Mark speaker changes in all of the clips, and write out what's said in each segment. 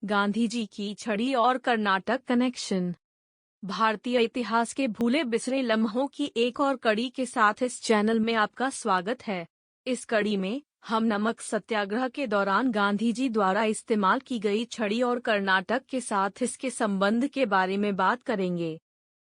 Speaker 1: गांधी जी की छड़ी और कर्नाटक कनेक्शन। भारतीय इतिहास के भूले बिसरे लम्हों की एक और कड़ी के साथ इस चैनल में आपका स्वागत है। इस कड़ी में हम नमक सत्याग्रह के दौरान गांधी जी द्वारा इस्तेमाल की गई छड़ी और कर्नाटक के साथ इसके संबंध के बारे में बात करेंगे।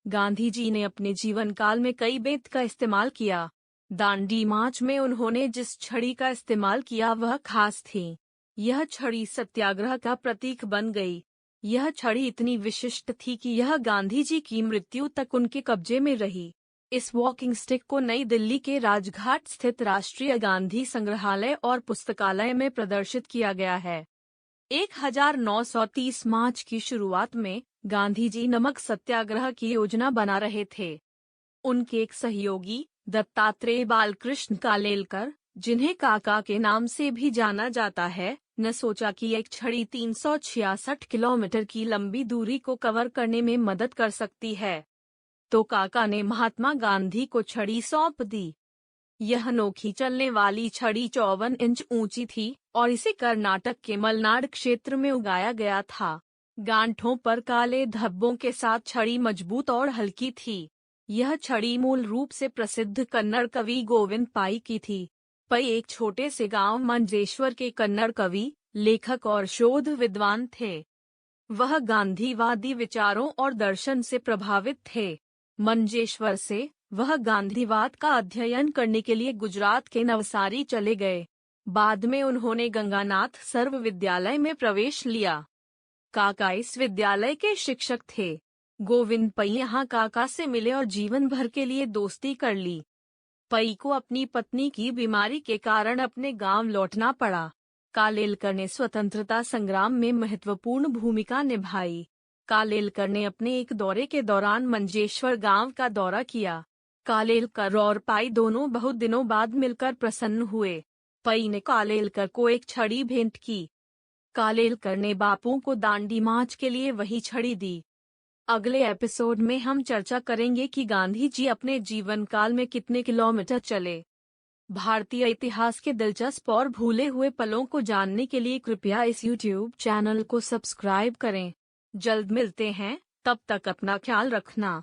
Speaker 1: गांधी जी ने अपने जीवन काल में कई बेंत का इस्तेमाल किया। दांडी मार्च में उन्होंने जिस छड़ी का इस्तेमाल किया वह खास थी। यह छड़ी सत्याग्रह का प्रतीक बन गई। यह छड़ी इतनी विशिष्ट थी कि यह गांधी जी की मृत्यु तक उनके कब्जे में रही। इस वॉकिंग स्टिक को नई दिल्ली के राजघाट स्थित राष्ट्रीय गांधी संग्रहालय और पुस्तकालय में प्रदर्शित किया गया है। 1930 मार्च की शुरुआत में गांधी जी नमक सत्याग्रह की योजना बना रहे थे। उनके एक सहयोगी दत्तात्रेय बालकृष्ण कालेलकर, जिन्हें काका के नाम से भी जाना जाता है, ने सोचा कि एक छड़ी 366 किलोमीटर की लंबी दूरी को कवर करने में मदद कर सकती है। तो काका ने महात्मा गांधी को छड़ी सौंप दी। यह अनोखी चलने वाली छड़ी 54 इंच ऊंची थी और इसे कर्नाटक के मलनाड क्षेत्र में उगाया गया था। गांठों पर काले धब्बों के साथ छड़ी मजबूत और हल्की थी। यह छड़ी मूल रूप से प्रसिद्ध कन्नड़ कवि गोविंद पाई की थी। पई एक छोटे से गांव मंजेश्वर के कन्नड़ कवि, लेखक और शोध विद्वान थे। वह गांधीवादी विचारों और दर्शन से प्रभावित थे। मंजेश्वर से वह गांधीवाद का अध्ययन करने के लिए गुजरात के नवसारी चले गए। बाद में उन्होंने गंगानाथ सर्व विद्यालय में प्रवेश लिया। काका इस विद्यालय के शिक्षक थे। गोविंद पई यहाँ काका से मिले और जीवन भर के लिए दोस्ती कर ली। पई को अपनी पत्नी की बीमारी के कारण अपने गांव लौटना पड़ा। कालेलकर ने स्वतंत्रता संग्राम में महत्वपूर्ण भूमिका निभाई। कालेलकर ने अपने एक दौरे के दौरान मंजेश्वर गांव का दौरा किया। कालेलकर और पाई दोनों बहुत दिनों बाद मिलकर प्रसन्न हुए। पई ने कालेलकर को एक छड़ी भेंट की। कालेलकर ने बापू को दांडी मार्च के लिए वही छड़ी दी। अगले एपिसोड में हम चर्चा करेंगे कि गांधी जी अपने जीवन काल में कितने किलोमीटर चले। भारतीय इतिहास के दिलचस्प और भूले हुए पलों को जानने के लिए कृपया इस YouTube चैनल को सब्सक्राइब करें। जल्द मिलते हैं, तब तक अपना ख्याल रखना।